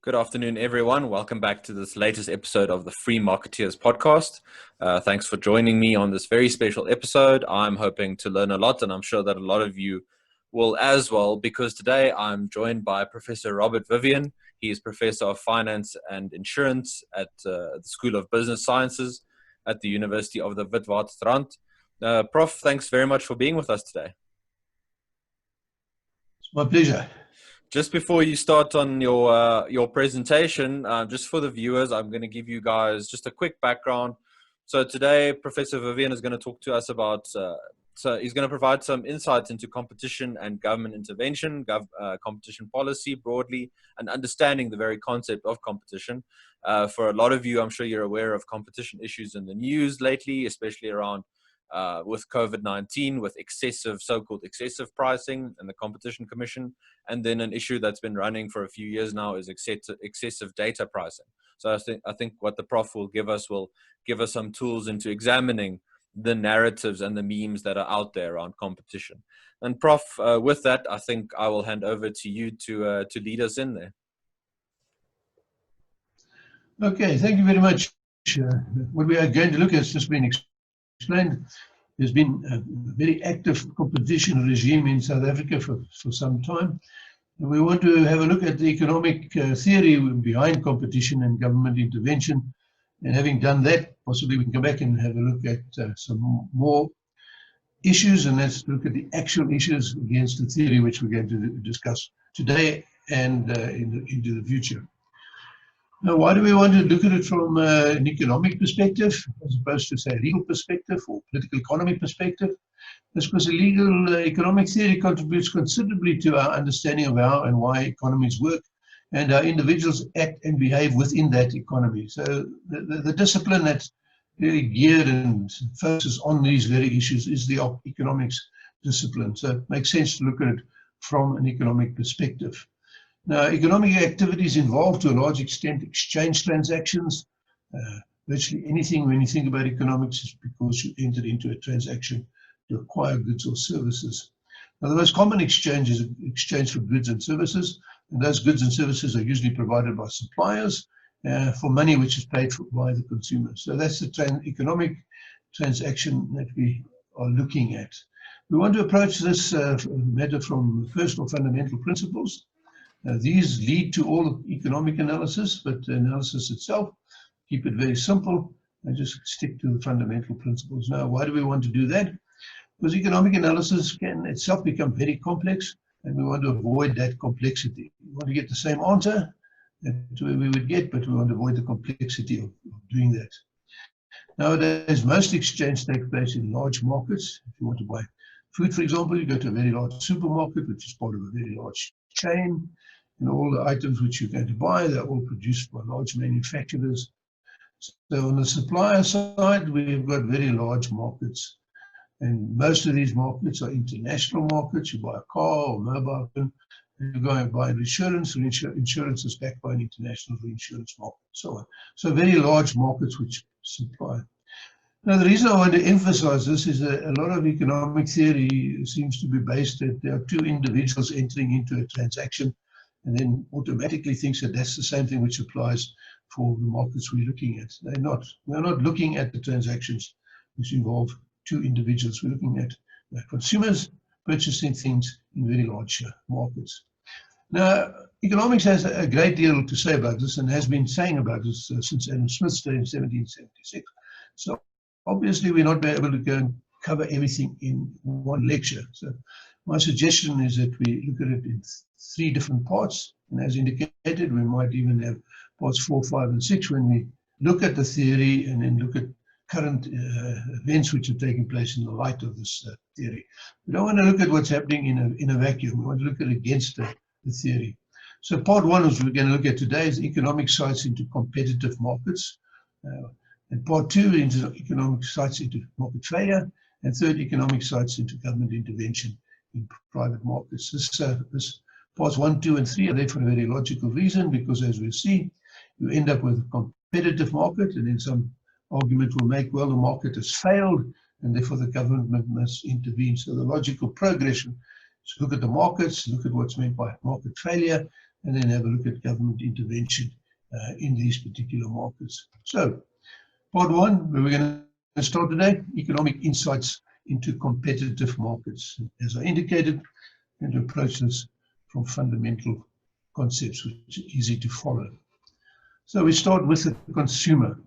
Good afternoon, everyone. Welcome back to this latest episode of the Free Marketeers podcast. Thanks for joining me on this very special episode. I'm hoping to learn a lot, and I'm sure that a lot of you will as well, because today I'm joined by Professor Robert Vivian. He is Professor of Finance and Insurance at the School of Business Sciences at the University of the Witwatersrand. Prof, thanks very much for being with us today. It's my pleasure. Just before you start on your presentation, just for the viewers, I'm going to give you guys just a quick background. So today, Professor Vivian is going to talk to us about, so he's going to provide some insights into competition and government intervention, competition policy broadly, and understanding the very concept of competition. For a lot of you, I'm sure you're aware of competition issues in the news lately, especially around with COVID-19, with so-called excessive pricing and the Competition Commission. And then an issue that's been running for a few years now is excessive data pricing. So I think what the prof will give us some tools into examining the narratives and the memes that are out there on competition. And Prof, with that, I think I will hand over to you to lead us in there. Okay, thank you very much. What we are going to look at has just been explained. There's been a very active competition regime in South Africa for some time. And we want to have a look at the economic theory behind competition and government intervention. And having done that, possibly we can come back and have a look at some more issues, and let's look at the actual issues against the theory which we're going to discuss today and into the future. Now, why do we want to look at it from an economic perspective, as opposed to, say, a legal perspective or political economy perspective? That's because the legal economic theory contributes considerably to our understanding of how and why economies work and how individuals act and behave within that economy. So the discipline that's really geared and focuses on these very issues is the economics discipline. So it makes sense to look at it from an economic perspective. Now, economic activities involve, to a large extent, exchange transactions. Virtually anything, when you think about economics, is because you entered into a transaction to acquire goods or services. Now, the most common exchange is exchange for goods and services, and those goods and services are usually provided by suppliers for money which is paid for by the consumer. So that's the economic transaction that we are looking at. We want to approach this matter from first or fundamental principles. These lead to all economic analysis, but the analysis itself, keep it very simple and just stick to the fundamental principles. Now, why do we want to do that? Because economic analysis can itself become very complex, and we want to avoid that complexity. We want to get the same answer that we would get, but we want to avoid the complexity of doing that. Nowadays, most exchange takes place in large markets. If you want to buy food, for example, you go to a very large supermarket, which is part of a very large chain. And all the items which you're going to buy, they're all produced by large manufacturers. So on the supplier side, we've got very large markets. And most of these markets are international markets. You buy a car or mobile phone, and you go and buy insurance, and insurance is backed by an international reinsurance market, so on. So very large markets which supply. Now, the reason I want to emphasize this is that a lot of economic theory seems to be based that there are two individuals entering into a transaction, and then automatically thinks that that's the same thing which applies for the markets we're looking at. They're not. We're not looking at the transactions which involve two individuals. We're looking at consumers purchasing things in very large markets. Now, economics has a great deal to say about this and has been saying about this since Adam Smith's day in 1776. So obviously we're not able to go and cover everything in one lecture. So my suggestion is that we look at it in three different parts, and as indicated, we might even have parts 4, 5, and 6 when we look at the theory and then look at current events which are taking place in the light of this theory. We don't want to look at what's happening in a vacuum. We want to look at it against the theory. So part 1, which we're going to look at today, is economic sites into competitive markets. And part 2, into economic sites into market failure. And third, economic sites into government intervention in private markets. This parts 1, 2, and 3 are there for a very logical reason, because as we see, you end up with a competitive market, and then some argument will make, well, the market has failed, and therefore the government must intervene. So the logical progression is look at the markets, look at what's meant by market failure, and then have a look at government intervention in these particular markets. So, part one, where we're going to start today, economic insights into competitive markets. As I indicated, and to approach this from fundamental concepts, which are easy to follow. So we start with the consumer.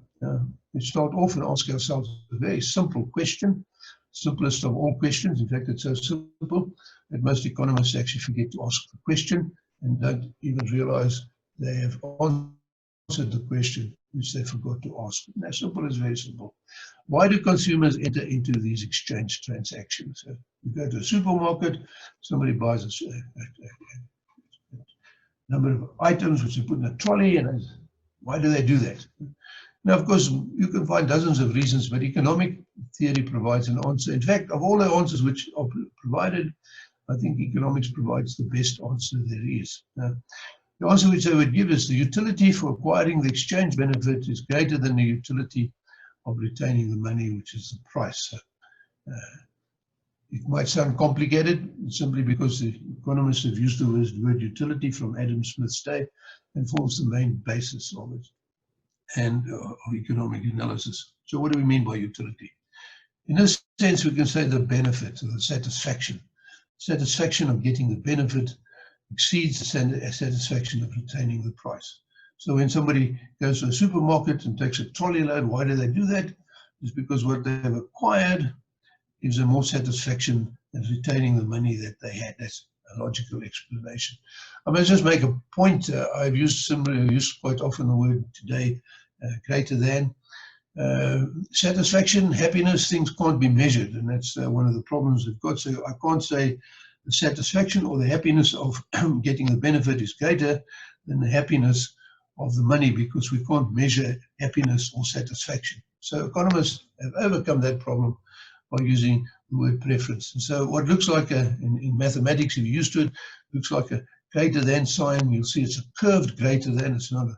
We start off and ask ourselves a very simple question, simplest of all questions. In fact, it's so simple that most economists actually forget to ask the question and don't even realize they have answered the question which they forgot to ask. And as simple as very simple. Why do consumers enter into these exchange transactions? You go to a supermarket, somebody buys a number of items which they put in a trolley, and why do they do that? Now, of course, you can find dozens of reasons, but economic theory provides an answer. In fact, of all the answers which are provided, I think economics provides the best answer there is. The answer which I would give is the utility for acquiring the exchange benefit is greater than the utility of retaining the money, which is the price. It might sound complicated simply because the economists have used the word utility from Adam Smith's day and forms the main basis of it and of economic analysis. So what do we mean by utility? In this sense, we can say the benefit or the satisfaction. Satisfaction of getting the benefit exceeds the satisfaction of retaining the price. So when somebody goes to a supermarket and takes a trolley load, why do they do that? It's because what they have acquired gives them more satisfaction than retaining the money that they had. That's a logical explanation. I must just make a point. I've used quite often the word today, greater than. Satisfaction, happiness, things can't be measured, and that's one of the problems we've got. So I can't say the satisfaction or the happiness of getting the benefit is greater than the happiness of the money, because we can't measure happiness or satisfaction. So economists have overcome that problem by using the word preference. And so what looks like in mathematics, if you're used to it, looks like a greater than sign. You'll see it's a curved greater than, it's not a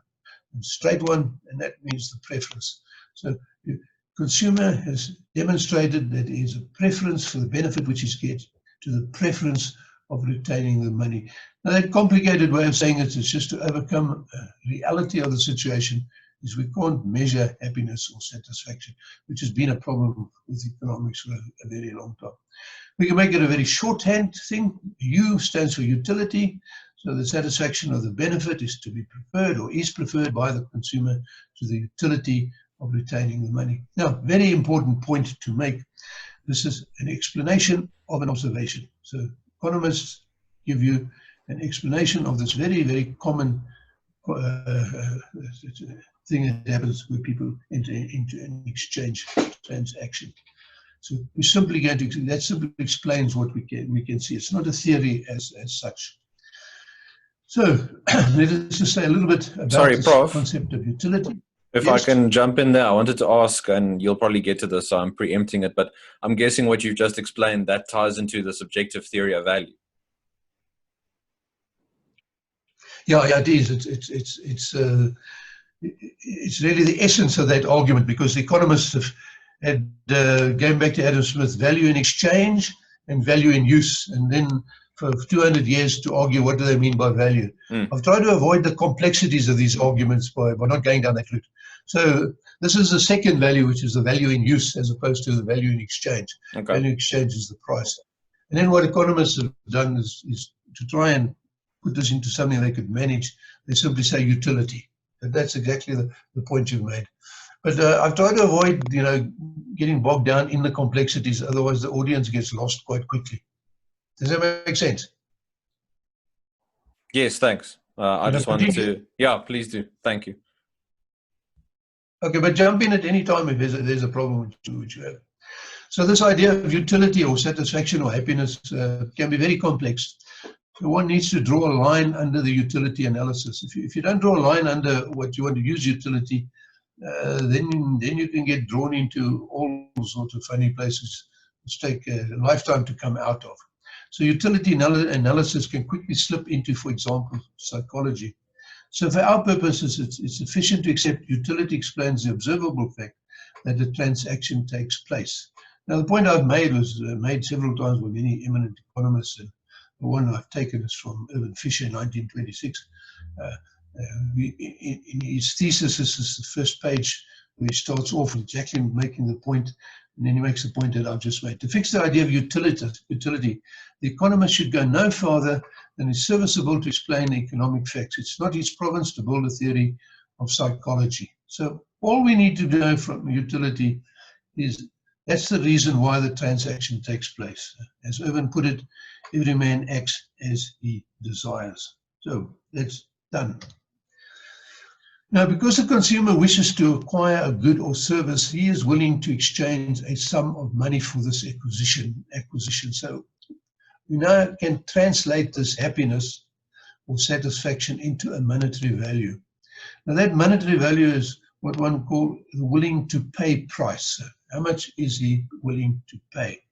straight one, and that means the preference. So the consumer has demonstrated that there is a preference for the benefit which he gets to the preference of retaining the money. Now, that complicated way of saying it is just to overcome reality of the situation, is we can't measure happiness or satisfaction, which has been a problem with economics for a very long time. We can make it a very shorthand thing. U stands for utility. So the satisfaction of the benefit is to be preferred, or is preferred by the consumer, to the utility of retaining the money. Now, very important point to make. This is an explanation of an observation. So economists give you an explanation of this very, very common thing that happens when people enter into an exchange transaction. So we're simply going to, that simply explains what we can see. It's not a theory as such. So let us just say a little bit about this Prof, concept of utility. If Yes. I can jump in there, I wanted to ask, and you'll probably get to this, so I'm preempting it, but I'm guessing what you've just explained, that ties into the subjective theory of value. Yeah, it is. It's really the essence of that argument, because the economists have had, going back to Adam Smith, value in exchange and value in use, and then for 200 years to argue what do they mean by value. I've tried to avoid the complexities of these arguments by not going down that route. So this is the second value, which is the value in use, as opposed to the value in exchange. Okay. Value in exchange is the price. And then what economists have done is to try and put this into something they could manage. They simply say utility. And that's exactly the point you've made. But I've tried to avoid, getting bogged down in the complexities. Otherwise, the audience gets lost quite quickly. Does that make sense? Yes, thanks. I just wanted to, yeah, please do. Thank you. Okay, but jump in at any time if there's a problem which you have. So this idea of utility or satisfaction or happiness can be very complex. So one needs to draw a line under the utility analysis. If you don't draw a line under what you want to use utility, then you can get drawn into all sorts of funny places which take a lifetime to come out of. So utility analysis can quickly slip into, for example, psychology. So for our purposes, it's sufficient to accept utility explains the observable fact that a transaction takes place. Now, the point I've made was made several times by many eminent economists, and The one I've taken is from Irvin Fisher in 1926. In his thesis, this is the first page where he starts off exactly making the point, and then he makes the point that I've just made. To fix the idea of utility, the economist should go no farther than is serviceable to explain economic facts. It's not his province to build a theory of psychology. So all we need to know from utility is that's the reason why the transaction takes place. As Irvin put it, every man acts as he desires. So that's done. Now, because the consumer wishes to acquire a good or service, he is willing to exchange a sum of money for this acquisition. So we now can translate this happiness or satisfaction into a monetary value. Now, that monetary value is what one calls the willing to pay price. How much is he willing to pay?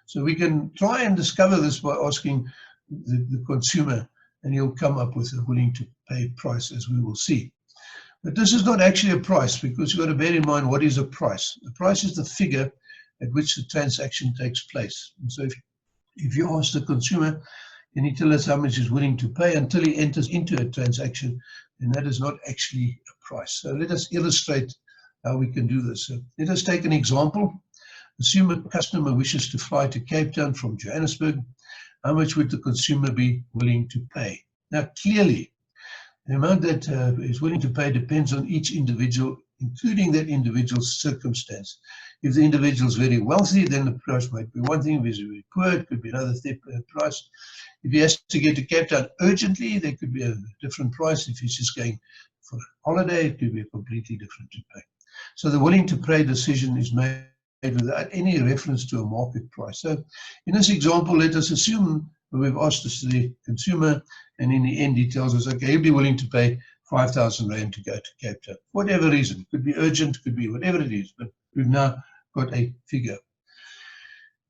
So we can try and discover this by asking the consumer, and he'll come up with a willing to pay price, as we will see. But this is not actually a price, because you've got to bear in mind, what is a price? A price is the figure at which the transaction takes place. And so if you ask the consumer, can he tell us how much he's willing to pay until he enters into a transaction, then that is not actually a price. So let us illustrate how we can do this. So let us take an example. Assume a customer wishes to fly to Cape Town from Johannesburg. How much would the consumer be willing to pay? Now, clearly, the amount that is willing to pay depends on each individual, including that individual's circumstance. If the individual is very wealthy, then the price might be one thing. If he's very poor, it could be another price. If he has to get to Cape Town urgently, there could be a different price. If he's just going for a holiday, it could be a completely different to pay. So the willing to pay decision is made without any reference to a market price. So in this example, let us assume that we've asked this to the consumer, and in the end he tells us, okay, he'll be willing to pay 5,000 Rand to go to Cape Town. Whatever reason, could be urgent, could be whatever it is, but we've now got a figure.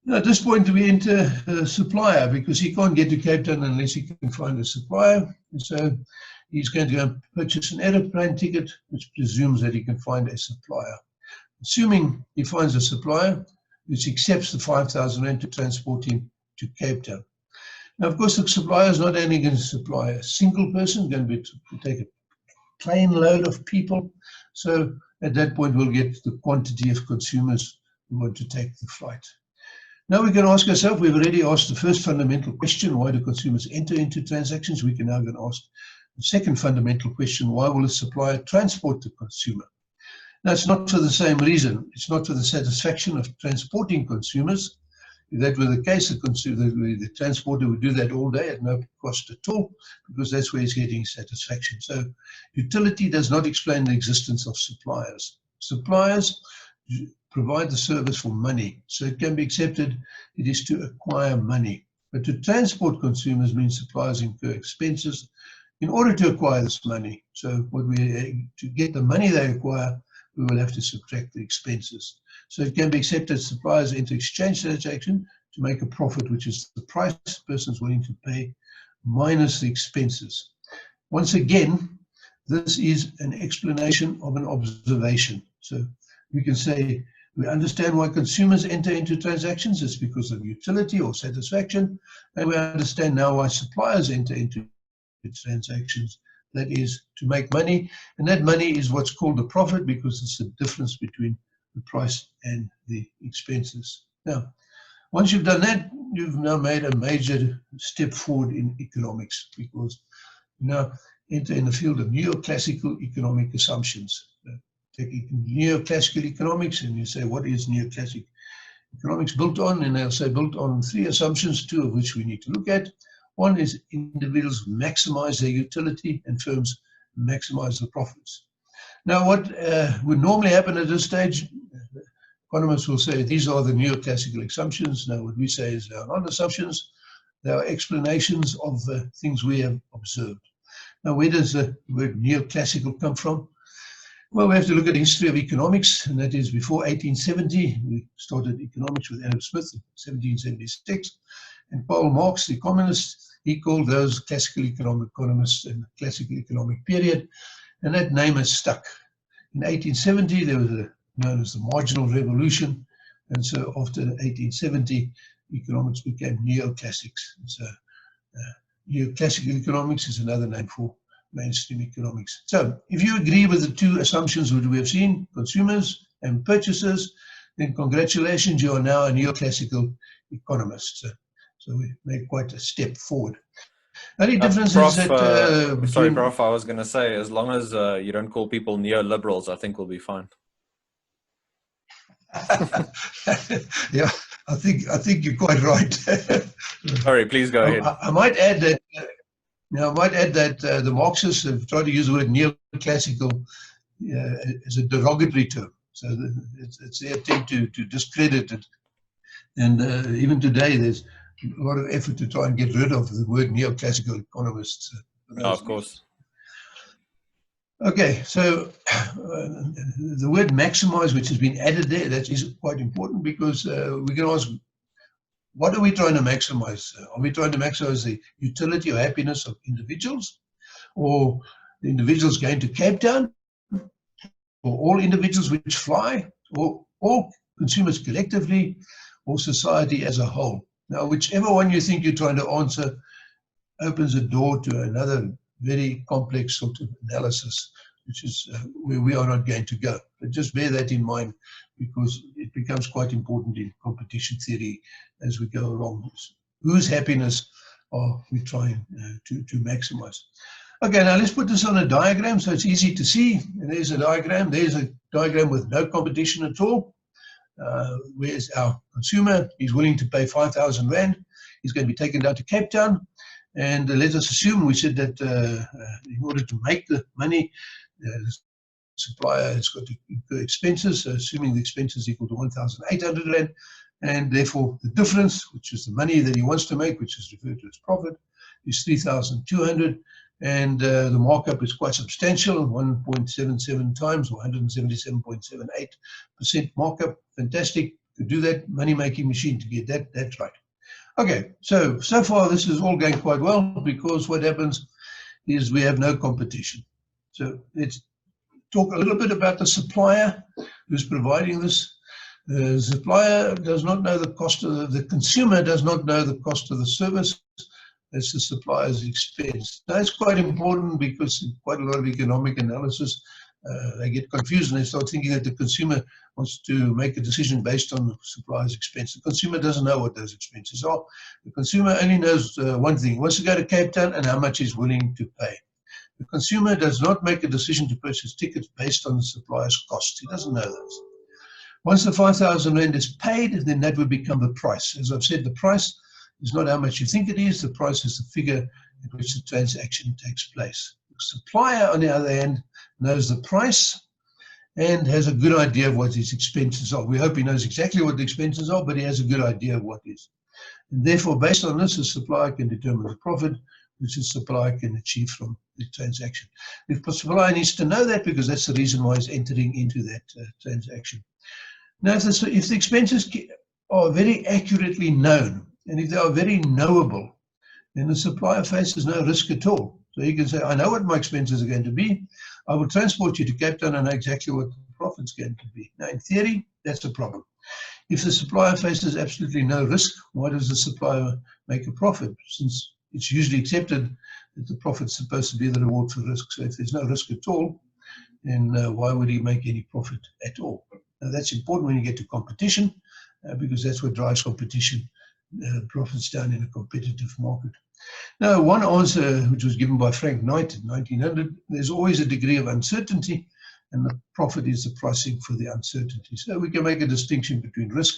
Now at this point we enter a supplier, because he can't get to Cape Town unless he can find a supplier. And so he's going to go and purchase an aeroplane ticket, which presumes that he can find a supplier. Assuming he finds a supplier which accepts the 5,000 Rand to transport him to Cape Town. Now, of course, the supplier is not only going to supply a single person, going to be to take a plane load of people. So at that point, we'll get the quantity of consumers who want to take the flight. Now we can ask ourselves, we've already asked the first fundamental question, why do consumers enter into transactions? We can now go and ask the second fundamental question, why will a supplier transport the consumer? Now, it's not for the same reason. It's not for the satisfaction of transporting consumers. If that were the case, the transporter would do that all day at no cost at all, because that's where he's getting satisfaction. So utility does not explain the existence of suppliers. Suppliers provide the service for money, so it can be accepted it is to acquire money. But to transport consumers means suppliers incur expenses in order to acquire this money. So to get the money they acquire, we will have to subtract the expenses. So it can be accepted suppliers enter exchange transaction to make a profit, which is the price the person is willing to pay minus the expenses. Once again, this is an explanation of an observation. So we can say we understand why consumers enter into transactions. It's because of utility or satisfaction. And we understand now why suppliers enter into transactions. That is to make money, and that money is what's called the profit, because it's the difference between the price and the expenses. Now, once you've done that, you've now made a major step forward in economics, because you now enter in the field of neoclassical economic assumptions. Take neoclassical economics, and you say, what is neoclassical economics built on? And they'll say built on three assumptions, two of which we need to look at. One is individuals maximize their utility and firms maximize the profits. Now, what would normally happen at this stage, economists will say these are the neoclassical assumptions. Now, what we say is they are not assumptions, they are explanations of the things we have observed. Now, where does the word neoclassical come from? Well, we have to look at the history of economics, and that is before 1870. We started economics with Adam Smith in 1776. And Karl Marx, the communist, he called those classical economists in the classical economic period, and that name has stuck. In 1870, there was known as the marginal revolution, and so after 1870, economics became neoclassics. And so Neoclassical economics is another name for mainstream economics. So if you agree with the two assumptions which we have seen, consumers and purchasers, then congratulations, you are now a neoclassical economist. So we made quite a step forward. Only difference Prof, is that sorry, between... Prof, I was going to say, as long as you don't call people neoliberals, I think we'll be fine. Yeah, I think you're quite right. Sorry, please go ahead. I might add that the Marxists have tried to use the word neoclassical as a derogatory term. So it's their attempt to discredit it. And even today, there's a lot of effort to try and get rid of the word neoclassical economists. Of course. Okay, so the word maximize, which has been added there, that is quite important, because we can ask, what are we trying to maximize? Are we trying to maximize the utility or happiness of individuals, or the individuals going to Cape Town, or all individuals which fly, or all consumers collectively, or society as a whole? Now, whichever one you think you're trying to answer opens a door to another very complex sort of analysis, which is where we are not going to go. But just bear that in mind, because it becomes quite important in competition theory as we go along. Whose happiness are we trying to maximize? Okay, now let's put this on a diagram so it's easy to see. And there's a diagram. There's a diagram with no competition at all. Where's our consumer? He's willing to pay 5,000 Rand. He's going to be taken down to Cape Town. And let us assume, we said that in order to make the money, the supplier has got to incur expenses, assuming the expenses equal to 1,800 Rand. And therefore, the difference, which is the money that he wants to make, which is referred to as profit, is 3,200. And the markup is quite substantial, 1.77 times, or 177.78% markup. Fantastic to do that money-making machine to get that right. Okay, so far this is all going quite well, because what happens is we have no competition. So let's talk a little bit about the supplier who's providing this. The supplier does not know the cost of the consumer does not know the cost of the service. That's the supplier's expense. That's quite important, because in quite a lot of economic analysis, they get confused and they start thinking that the consumer wants to make a decision based on the supplier's expense. The consumer doesn't know what those expenses are. The consumer only knows one thing: he wants to go to Cape Town and how much he's willing to pay. The consumer does not make a decision to purchase tickets based on the supplier's cost. He doesn't know those. Once the 5,000 Rand is paid, then that would become the price. As I've said, the price is not how much you think it is. The price is the figure at which the transaction takes place. The supplier, on the other hand, knows the price and has a good idea of what his expenses are. We hope he knows exactly what the expenses are, but he has a good idea of what is. And therefore, based on this, the supplier can determine the profit which the supplier can achieve from the transaction. The supplier needs to know that, because that's the reason why he's entering into that transaction. Now, if the expenses are very accurately known, and if they are very knowable, then the supplier faces no risk at all. So he can say, I know what my expenses are going to be. I will transport you to Cape Town and know exactly what the profit's going to be. Now, in theory, that's a problem. If the supplier faces absolutely no risk, why does the supplier make a profit? Since it's usually accepted that the profit's supposed to be the reward for risk. So if there's no risk at all, then why would he make any profit at all? Now, that's important when you get to competition, because that's what drives competition, profits down in a competitive market. Now, one answer which was given by Frank Knight in 1900, there's always a degree of uncertainty, and the profit is the pricing for the uncertainty. So we can make a distinction between risk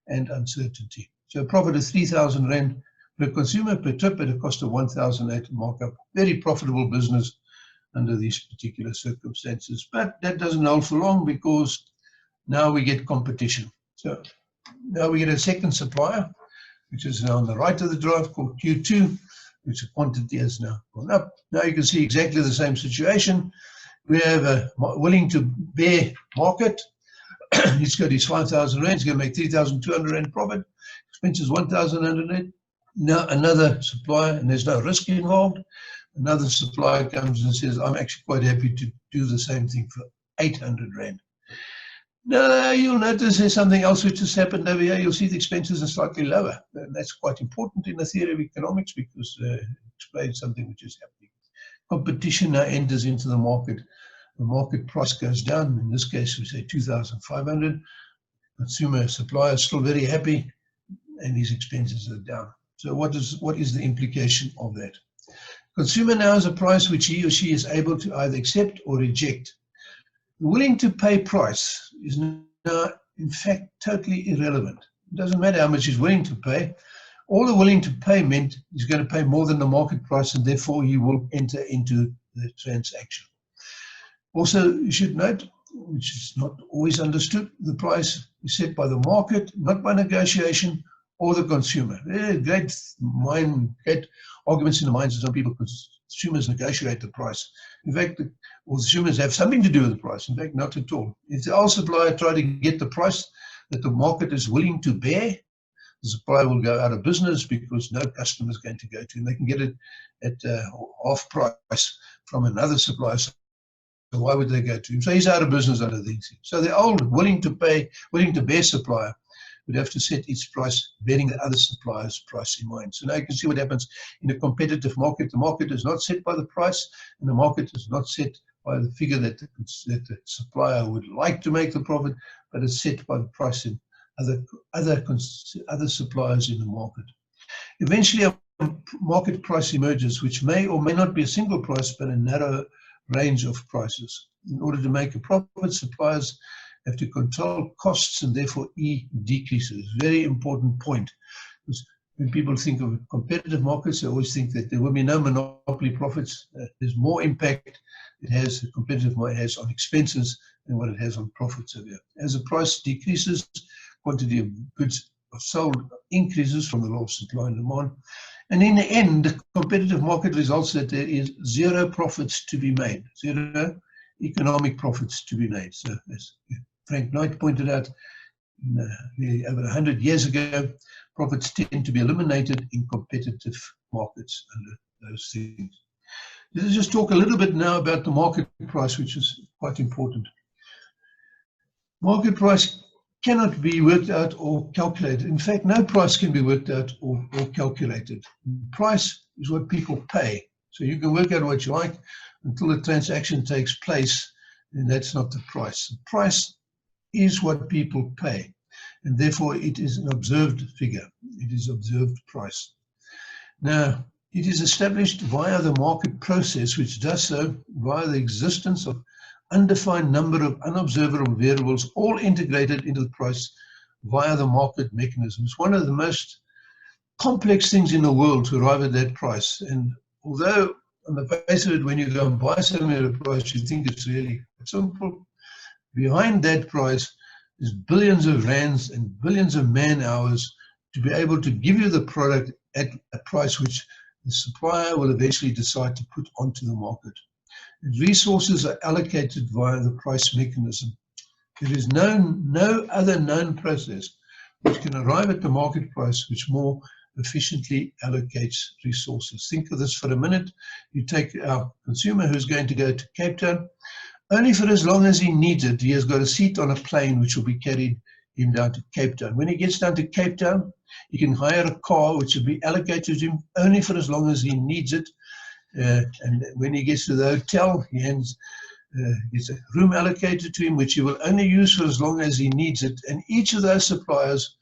and uncertainty. So a profit of 3,000 Rand per consumer per trip at a cost of 1,008 markup. Very profitable business under these particular circumstances. But that doesn't hold for long, because now we get competition. So now we get a second supplier, which is now on the right of the graph, called Q2, which the quantity has now gone up. Now you can see exactly the same situation. We have a willing to bear market. He's got his 5,000 Rand, he's going to make 3,200 Rand profit. Expenses 1,100 Rand. Now another supplier, and there's no risk involved. Another supplier comes and says, I'm actually quite happy to do the same thing for 800 Rand. No, you'll notice there's something else which has happened over here. You'll see the expenses are slightly lower. And that's quite important in the theory of economics because it explains something which is happening. Competition now enters into the market. The market price goes down. In this case, we say 2,500. Consumer supplier is still very happy, and his expenses are down. So what is the implication of that? Consumer now has a price which he or she is able to either accept or reject. The willing to pay price is now, in fact, totally irrelevant. It doesn't matter how much he's willing to pay. All the willing to pay meant he's going to pay more than the market price, and therefore he will enter into the transaction. Also, you should note, which is not always understood, the price is set by the market, not by negotiation or the consumer. There are great arguments in the minds of some people because consumers negotiate the price. In fact, consumers have something to do with the price. In fact, not at all. If the old supplier try to get the price that the market is willing to bear, the supplier will go out of business because no customer is going to go to, and they can get it at half price from another supplier. So why would they go to him? So he's out of business under these things. So the old willing to bear supplier would have to set its price bearing the other supplier's price in mind. So now you can see what happens in a competitive market. The market is not set by the price, and the market is not set by the figure that the supplier would like to make the profit, but it's set by the price in other suppliers in the market. Eventually, a market price emerges, which may or may not be a single price, but a narrow range of prices. In order to make a profit, suppliers have to control costs, and therefore E decreases. Very important point. Because when people think of competitive markets, they always think that there will be no monopoly profits. There's more impact it has, the competitive market has on expenses than what it has on profits over here. As the price decreases, quantity of goods sold increases from the law of supply and demand. And in the end, the competitive market results that there is zero profits to be made, zero economic profits to be made. So as Frank Knight pointed out, over 100 years ago, profits tend to be eliminated in competitive markets under those things. Let's just talk a little bit now about the market price, which is quite important. Market price cannot be worked out or calculated. In fact, no price can be worked out or calculated. Price is what people pay. So you can work out what you like until the transaction takes place, and that's not the price. The price is what people pay, and therefore it is an observed figure. It is observed price. Now, it is established via the market process, which does so via the existence of undefined number of unobservable variables, all integrated into the price via the market mechanism. It's one of the most complex things in the world to arrive at that price. And although on the face of it, when you go and buy something at a price, you think it's really simple, behind that price is billions of rands and billions of man hours to be able to give you the product at a price which the supplier will eventually decide to put onto the market. Resources are allocated via the price mechanism. There is no other known process which can arrive at the market price which more efficiently allocates resources. Think of this for a minute. You take our consumer who's going to go to Cape Town. Only for as long as he needs it, he has got a seat on a plane which will be carried him down to Cape Town. When he gets down to Cape Town, he can hire a car which will be allocated to him only for as long as he needs it. And when he gets to the hotel, he gets a room allocated to him, which he will only use for as long as he needs it. And each of those suppliers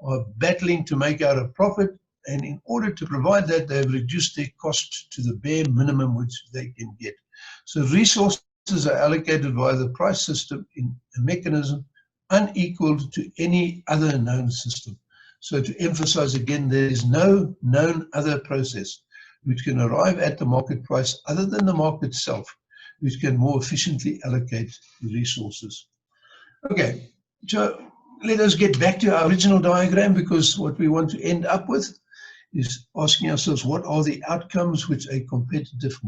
are battling to make out a profit. And in order to provide that, they have reduced their cost to the bare minimum which they can get. So resources are allocated via the price system in a mechanism unequaled to any other known system. So to emphasize again, there is no known other process which can arrive at the market price other than the market itself, which can more efficiently allocate the resources. Okay, so let us get back to our original diagram, because what we want to end up with is asking ourselves, what are the outcomes which a competitive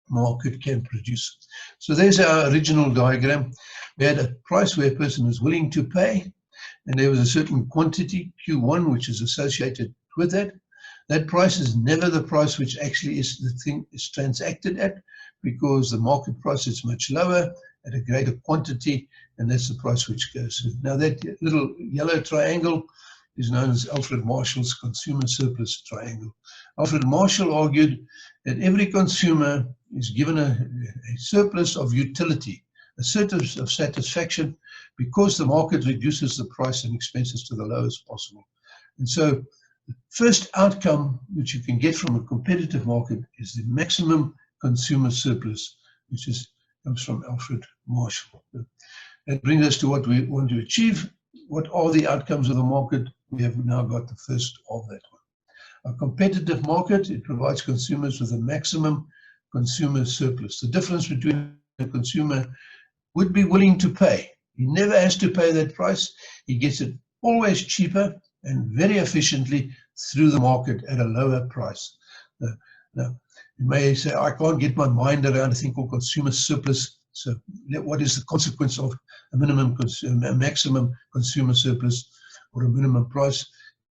market can produce? So there's our original diagram. We had a price where a person is willing to pay, and there was a certain quantity, Q1, which is associated with that. That price is never the price which actually is the thing is transacted at, because the market price is much lower at a greater quantity, and that's the price which goes. Now that little yellow triangle is known as Alfred Marshall's consumer surplus triangle. Alfred Marshall argued that every consumer is given a surplus of utility, a surplus of satisfaction, because the market reduces the price and expenses to the lowest possible. And so the first outcome which you can get from a competitive market is the maximum consumer surplus, which comes from Alfred Marshall. That brings us to what we want to achieve. What are the outcomes of the market? We have now got the first of that one. A competitive market, it provides consumers with a maximum consumer surplus. The difference between a consumer would be willing to pay. He never has to pay that price. He gets it always cheaper and very efficiently through the market at a lower price. Now, you may say, I can't get my mind around a thing called consumer surplus. So what is the consequence of a maximum consumer surplus or a minimum price?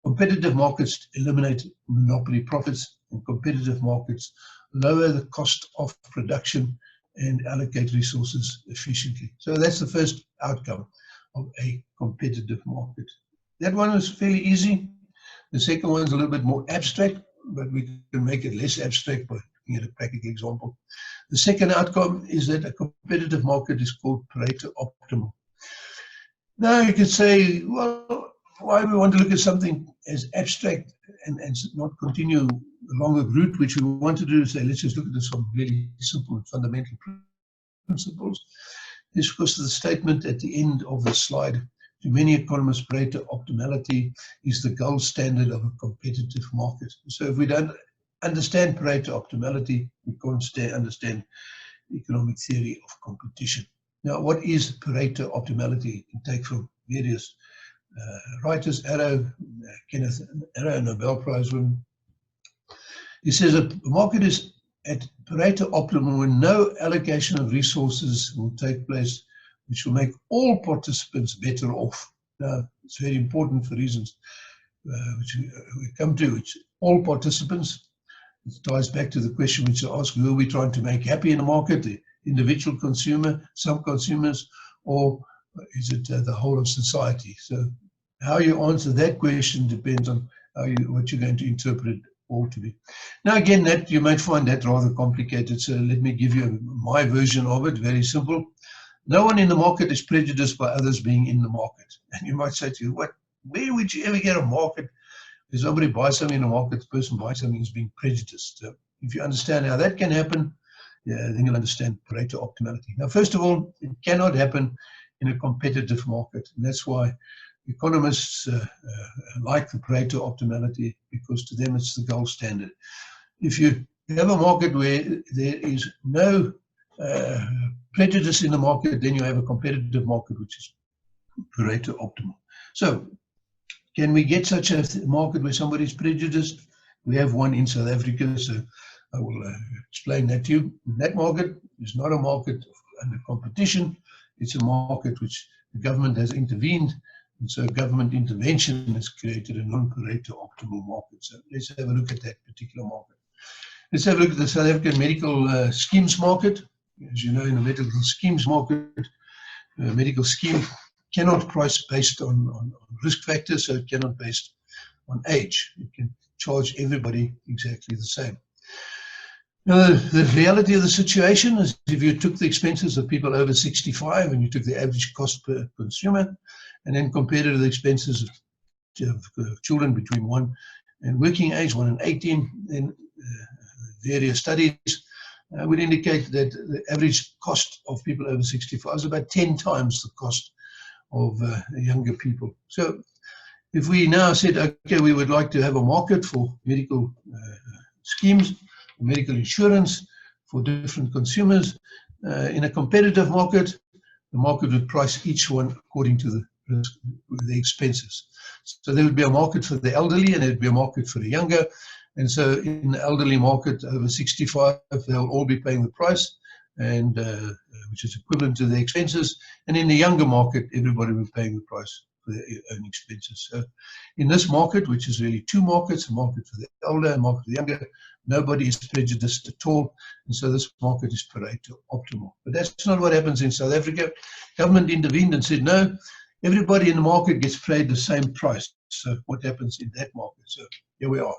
Competitive markets eliminate monopoly profits, and competitive markets lower the cost of production and allocate resources efficiently. So that's the first outcome of a competitive market. That one is fairly easy. The second one is a little bit more abstract, but we can make it less abstract by looking at a practical example. The second outcome is that a competitive market is called Pareto optimum. Now you could say, well, why we want to look at something as abstract and not continue along a route which we want to do, say, let's just look at some really simple and fundamental principles. Is because the statement at the end of the slide, to many economists, Pareto optimality is the gold standard of a competitive market. So if we don't understand Pareto optimality, we can't understand economic theory of competition. Now, what is Pareto optimality? You can take from various writers, Kenneth Arrow, Nobel Prize winner. He says a market is at Pareto optimum when no allocation of resources will take place which will make all participants better off. Now, it's very important for reasons which we come to, which all participants. It ties back to the question which I asked, who are we trying to make happy in the market, the individual consumer, some consumers, or is it the whole of society? So how you answer that question depends on what you're going to interpret it all to be. Now again, that you might find that rather complicated, so let me give you my version of it, very simple. No one in the market is prejudiced by others being in the market. And you might say to you, where would you ever get a market? If somebody buys something in the market, the person buys something is being prejudiced. So if you understand how that can happen, then you'll understand Pareto optimality. Now, first of all, it cannot happen in a competitive market. And that's why economists like the Pareto optimality, because to them it's the gold standard. If you have a market where there is no prejudice in the market, then you have a competitive market, which is Pareto optimal. So can we get such a market where somebody is prejudiced? We have one in South Africa, so I will explain that to you. That market is not a market under competition. It's a market which the government has intervened, and so government intervention has created a non-Pareto optimal market. So let's have a look at that particular market. Let's have a look at the South African medical schemes market. As you know, in the medical schemes market, a medical scheme cannot price based on risk factors, so it cannot based on age. It can charge everybody exactly the same. Now, the reality of the situation is if you took the expenses of people over 65 and you took the average cost per consumer and then compared it to the expenses of children between 1 and working age, 1 and 18, then various studies would indicate that the average cost of people over 65 is about 10 times the cost of younger people. So if we now said, okay, we would like to have a market for medical schemes, medical insurance for different consumers, in a competitive market, the market would price each one according to the expenses. So there would be a market for the elderly and there would be a market for the younger. And so in the elderly market over 65, they'll all be paying the price, and which is equivalent to the expenses. And in the younger market, everybody will be paying the price for their own expenses. So in this market, which is really two markets, a market for the older and a market for the younger, Nobody is prejudiced at all, and so this market is Pareto optimal. But that's not what happens in South Africa. Government intervened and said, no, everybody in the market gets paid the same price. So what happens in that market? So here we are.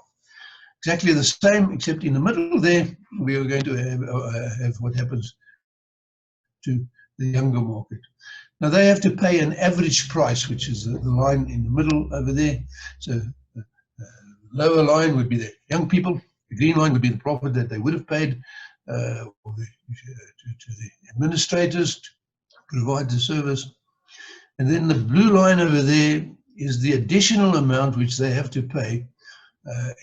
Exactly the same, except in the middle there, we are going to have what happens to the younger market. Now they have to pay an average price, which is the line in the middle over there. So the lower line would be the young people. The green line would be the profit that they would have paid to the administrators to provide the service. And then the blue line over there is the additional amount which they have to pay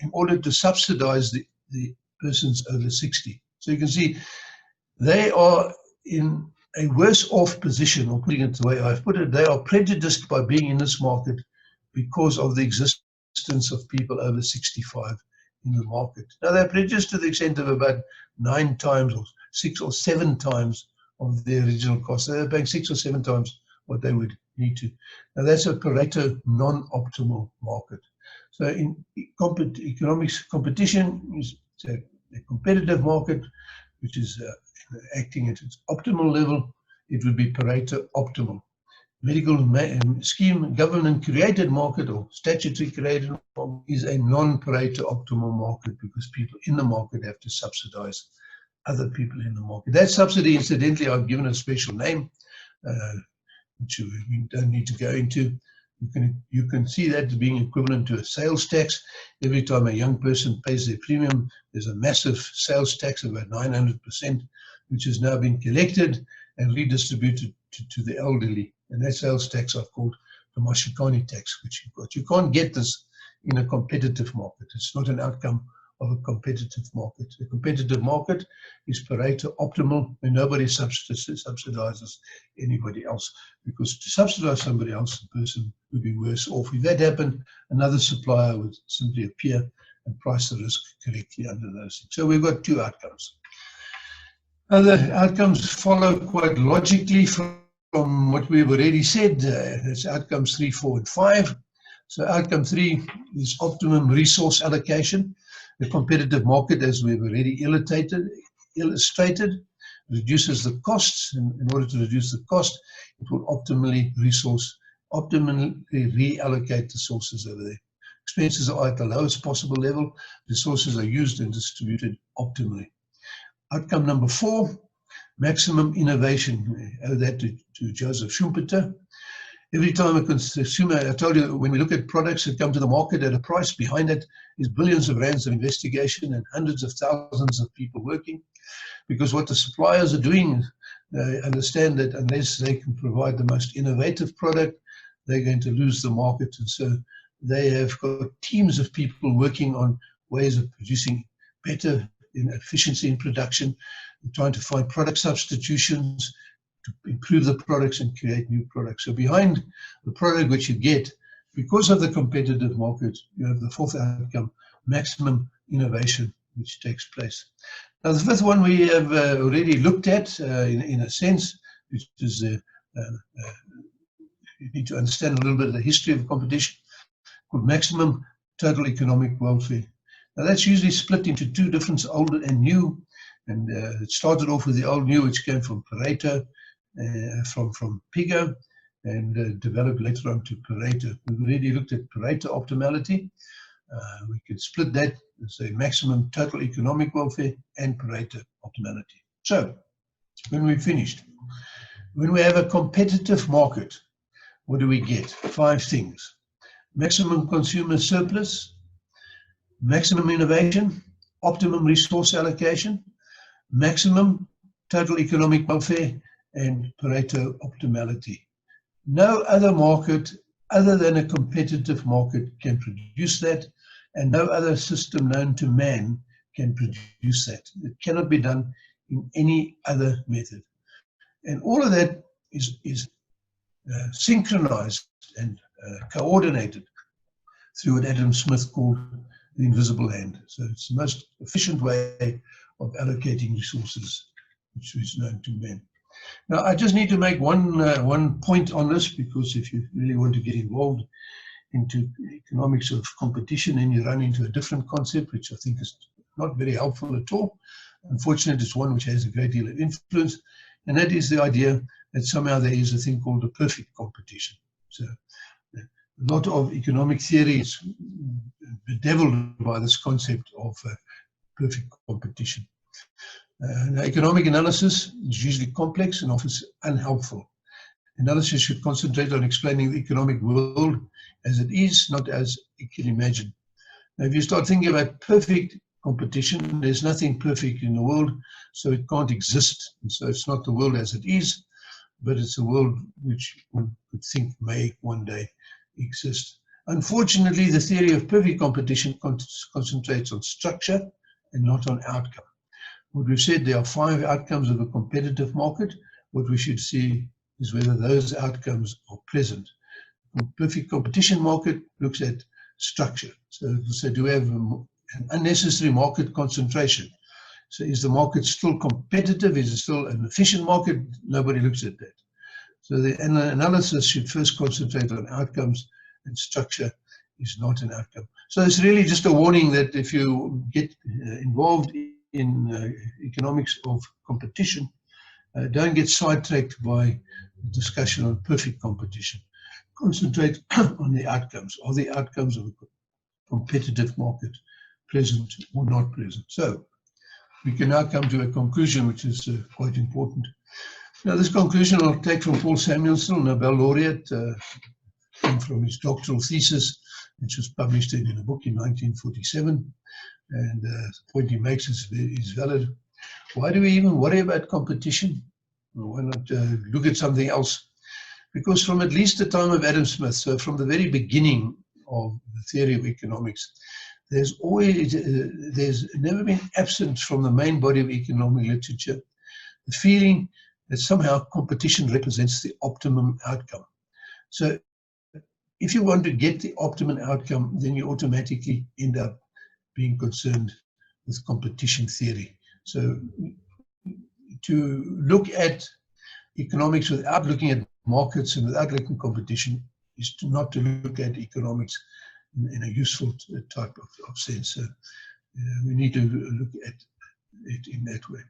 in order to subsidize the persons over 60. So you can see they are in a worse off position, or putting it the way I've put it, they are prejudiced by being in this market because of the existence of people over 65 in the market. Now they're prejudiced to the extent of about 9 times or 6 or 7 times of the original cost. So they're paying 6 or 7 times what they would need to. Now that's a Pareto non-optimal market. So in economics, competition is a competitive market, which is acting at its optimal level. It would be Pareto optimal. Medical scheme, government created market or statutory created market is a non-Pareto optimal market because people in the market have to subsidize other people in the market. That subsidy, incidentally, I've given a special name, which we don't need to go into. You can see that as being equivalent to a sales tax. Every time a young person pays their premium, there's a massive sales tax of about 900%, which has now been collected and redistributed to the elderly. And that sales tax I've called the Mashikani tax, which you've got. You can't get this in a competitive market. It's not an outcome of a competitive market. A competitive market is Pareto optimal, and nobody subsidizes anybody else, because to subsidize somebody else, the person would be worse off. If that happened, another supplier would simply appear and price the risk correctly under those things. So we've got 2 outcomes. Other outcomes follow quite logically from what we've already said. That's outcomes 3, 4, and 5. So outcome 3 is optimum resource allocation. The competitive market, as we've already illustrated, reduces the costs. And in order to reduce the cost, it will optimally reallocate the sources over there. Expenses are at the lowest possible level. Resources are used and distributed optimally. Outcome number 4, maximum innovation. I owe that to Joseph Schumpeter. Every time a consumer, I told you, when we look at products that come to the market at a price, behind it is billions of rands of investigation and hundreds of thousands of people working. Because what the suppliers are doing, they understand that unless they can provide the most innovative product, they're going to lose the market. And so they have got teams of people working on ways of producing better efficiency in production, trying to find product substitutions, to improve the products and create new products. So behind the product which you get, because of the competitive market, you have the 4th outcome, maximum innovation, which takes place. Now the 5th one we have already looked at in a sense, which is you need to understand a little bit of the history of competition, called maximum total economic welfare. Now that's usually split into 2 different, old and new, and it started off with the old new, which came from Pareto, from Pigo, and developed later on to Pareto. We've already looked at Pareto optimality. We can split that and say maximum total economic welfare and Pareto optimality. So when we've finished, when we have a competitive market, what do we get? 5 things. Maximum consumer surplus, maximum innovation, optimum resource allocation, maximum total economic welfare, and Pareto optimality. No other market other than a competitive market can produce that, and no other system known to man can produce that. It cannot be done in any other method. And all of that is synchronized and coordinated through what Adam Smith called the invisible hand. So it's the most efficient way of allocating resources, which is known to men. Now, I just need to make one point on this, because if you really want to get involved into economics of competition, then you run into a different concept, which I think is not very helpful at all. Unfortunately, it's one which has a great deal of influence, and that is the idea that somehow there is a thing called a perfect competition. So a lot of economic theory is bedeviled by this concept of perfect competition. Economic analysis is usually complex and often unhelpful. Analysis should concentrate on explaining the economic world as it is, not as it can imagine. Now, if you start thinking about perfect competition, there's nothing perfect in the world, so it can't exist. And so it's not the world as it is, but it's a world which one could think may one day exist. Unfortunately, the theory of perfect competition concentrates on structure and not on outcome. What we've said, there are 5 outcomes of a competitive market. What we should see is whether those outcomes are present. A perfect competition market looks at structure. So do we have an unnecessary market concentration? So is the market still competitive? Is it still an efficient market? Nobody looks at that. So the analysis should first concentrate on outcomes, and structure is not an outcome. So it's really just a warning that if you get involved in economics of competition, don't get sidetracked by the discussion on perfect competition. Concentrate on the outcomes. Are the outcomes of a competitive market present or not present? So we can now come to a conclusion which is quite important. Now, this conclusion I'll take from Paul Samuelson, Nobel laureate, from his doctoral thesis, which was published in a book in 1947. And the point he makes is valid. Why do we even worry about competition? Well, why not look at something else? Because from at least the time of Adam Smith, so from the very beginning of the theory of economics, there's never been absent from the main body of economic literature the feeling that somehow competition represents the optimum outcome. So if you want to get the optimum outcome, then you automatically end up being concerned with competition theory. So to look at economics without looking at markets and without looking at competition is not to look at economics in a useful type of sense. We need to look at it in that way.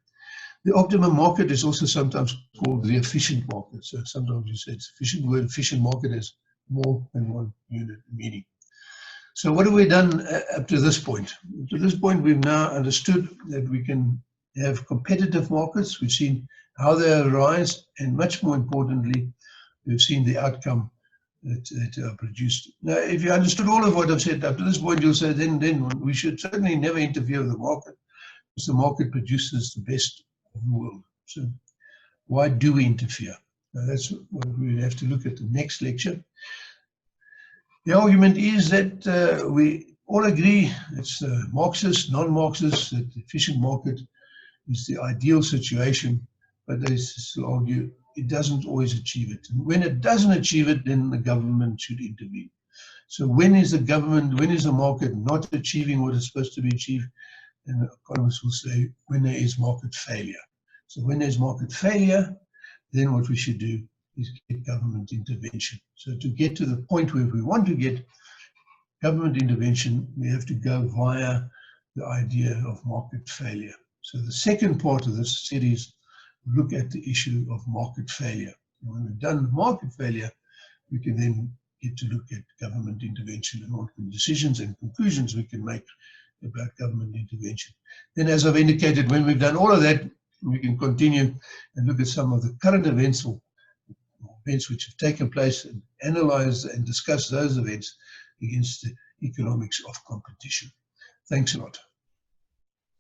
The optimum market is also sometimes called the efficient market. So sometimes you say it's efficient. The word efficient market has more than one unit meaning. So what have we done up to this point? To this point, we've now understood that we can have competitive markets. We've seen how they arise, and much more importantly, we've seen the outcome that are produced. Now, if you understood all of what I've said up to this point, you'll say then we should certainly never interfere with the market, because the market produces the best of the world. So why do we interfere? Now, that's what we have to look at the next lecture. The argument is that we all agree, it's Marxist, non-Marxist, that the efficient market is the ideal situation, but they still argue it doesn't always achieve it. And when it doesn't achieve it, then the government should intervene. So when is the market not achieving what it's supposed to be achieved? And economists will say when there is market failure. So when there's market failure, then what we should do is get government intervention. So to get to the point where we want to get government intervention, we have to go via the idea of market failure. So the second part of this series will look at the issue of market failure. And when we've done market failure, we can then get to look at government intervention and what decisions and conclusions we can make about government intervention. Then, as I've indicated, when we've done all of that, we can continue and look at some of the current events or events which have taken place and analyze and discuss those events against the economics of competition. Thanks a lot.